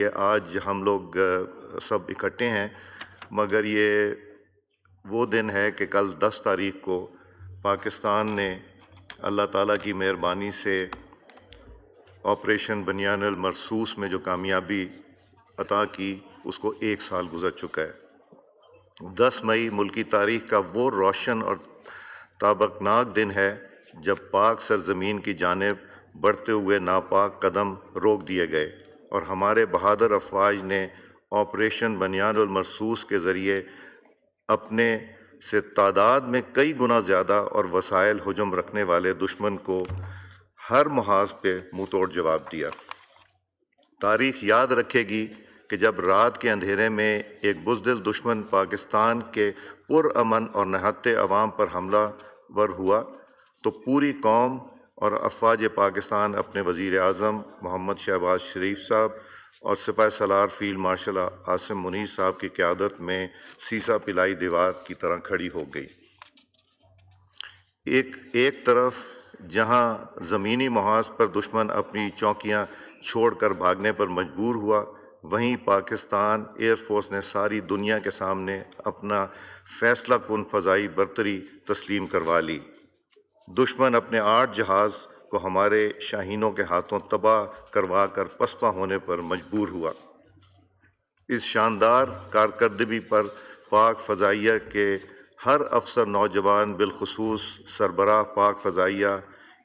کہ آج ہم لوگ سب اکٹھے ہیں، مگر یہ وہ دن ہے کہ کل 10 تاریخ کو پاکستان نے اللہ تعالیٰ کی مہربانی سے آپریشن بنیان المرصوص میں جو کامیابی عطا کی، اس کو 1 سال گزر چکا ہے۔ 10 مئی ملکی تاریخ کا وہ روشن اور تابناک دن ہے جب پاک سرزمین کی جانب بڑھتے ہوئے ناپاک قدم روک دیے گئے اور ہمارے بہادر افواج نے آپریشن بنیان المرصوص کے ذریعے اپنے سے تعداد میں کئی گنا زیادہ اور وسائل ہجوم رکھنے والے دشمن کو ہر محاذ پہ منہ توڑ جواب دیا۔ تاریخ یاد رکھے گی کہ جب رات کے اندھیرے میں ایک بزدل دشمن پاکستان کے پرامن اور نہتے عوام پر حملہ ور ہوا تو پوری قوم اور افواج پاکستان اپنے وزیر اعظم محمد شہباز شریف صاحب اور سپہ سالار فیلڈ مارشل عاصم منیر صاحب کی قیادت میں سیسا پلائی دیوار کی طرح کھڑی ہو گئی۔ ایک طرف جہاں زمینی محاذ پر دشمن اپنی چوکیاں چھوڑ کر بھاگنے پر مجبور ہوا، وہیں پاکستان ایئر فورس نے ساری دنیا کے سامنے اپنا فیصلہ کن فضائی برتری تسلیم کروا لی۔ دشمن اپنے 8 جہاز کو ہمارے شاہینوں کے ہاتھوں تباہ کروا کر پسپا ہونے پر مجبور ہوا۔ اس شاندار کارکردگی پر پاک فضائیہ کے ہر افسر نوجوان، بالخصوص سربراہ پاک فضائیہ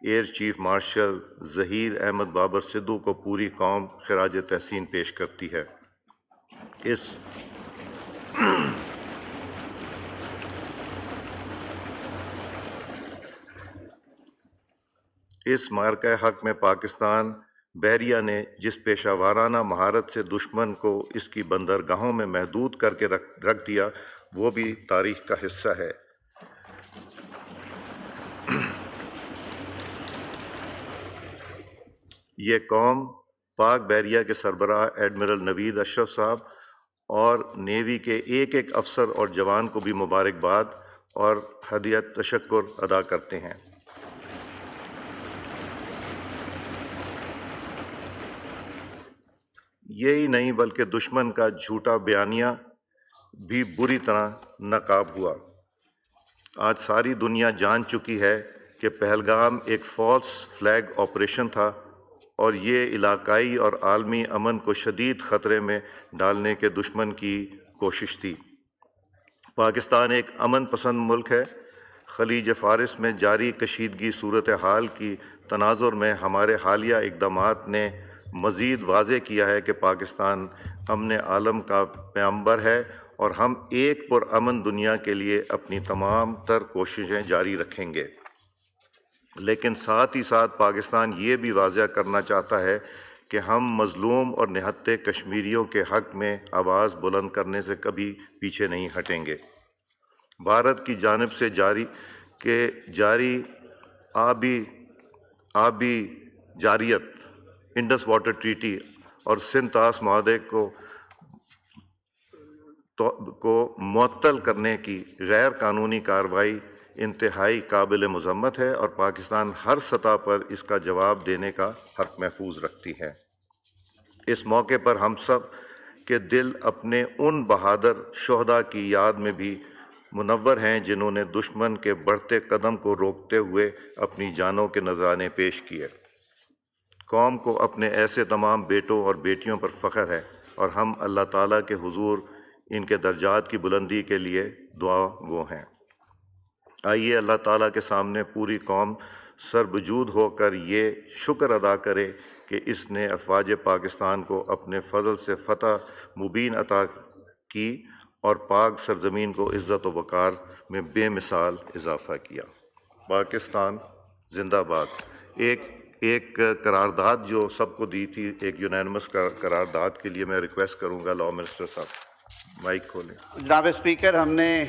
air chief marshal Zaheer Ahmed Babar Sidhu کو پوری قوم خراج تحسین پیش کرتی ہے۔ اس معرکہ حق میں پاکستان بحریہ نے جس پیشہ وارانہ مہارت سے دشمن کو اس کی بندرگاہوں میں محدود کر کے رکھ دیا، وہ بھی تاریخ کا حصہ ہے۔ یہ قوم پاک بحریہ کے سربراہ ایڈمرل نوید اشرف صاحب اور نیوی کے ایک افسر اور جوان کو بھی مبارکباد اور ہدیہ تشکر ادا کرتے ہیں۔ یہی نہیں بلکہ دشمن کا جھوٹا بیانیہ بھی بری طرح ناکام ہوا۔ آج ساری دنیا جان چکی ہے کہ پہلگام ایک فالس فلیگ آپریشن تھا اور یہ علاقائی اور عالمی امن کو شدید خطرے میں ڈالنے کے دشمن کی کوشش تھی۔ پاکستان ایک امن پسند ملک ہے۔ خلیج فارس میں جاری کشیدگی صورتحال کی تناظر میں ہمارے حالیہ اقدامات نے مزید واضح کیا ہے کہ پاکستان امن عالم کا پیغمبر ہے اور ہم ایک پرامن دنیا کے لیے اپنی تمام تر کوششیں جاری رکھیں گے۔ لیکن ساتھ ہی ساتھ پاکستان یہ بھی واضح کرنا چاہتا ہے کہ ہم مظلوم اور نہتے کشمیریوں کے حق میں آواز بلند کرنے سے کبھی پیچھے نہیں ہٹیں گے۔ بھارت کی جانب سے جاری آبی جاریت، انڈس واٹر ٹریٹی اور سندھ طاس معاہدے کو معطل کرنے کی غیر قانونی کارروائی انتہائی قابل مذمت ہے اور پاکستان ہر سطح پر اس کا جواب دینے کا حق محفوظ رکھتی ہے۔ اس موقع پر ہم سب کے دل اپنے ان بہادر شہداء کی یاد میں بھی منور ہیں جنہوں نے دشمن کے بڑھتے قدم کو روکتے ہوئے اپنی جانوں کے نذرانے پیش کیے۔ قوم کو اپنے ایسے تمام بیٹوں اور بیٹیوں پر فخر ہے اور ہم اللہ تعالیٰ کے حضور ان کے درجات کی بلندی کے لیے دعا گو ہیں۔ آئیے اللہ تعالیٰ کے سامنے پوری قوم سربجود ہو کر یہ شکر ادا کرے کہ اس نے افواج پاکستان کو اپنے فضل سے فتح مبین عطا کی اور پاک سرزمین کو عزت و وقار میں بے مثال اضافہ کیا۔ پاکستان زندہ باد۔ ایک قرارداد جو سب کو دی تھی، ایک یونانیمس قرارداد کے لیے میں ریکویسٹ کروں گا لاء منسٹر صاحب مائک کھولیں۔ جناب اسپیکر، ہم نے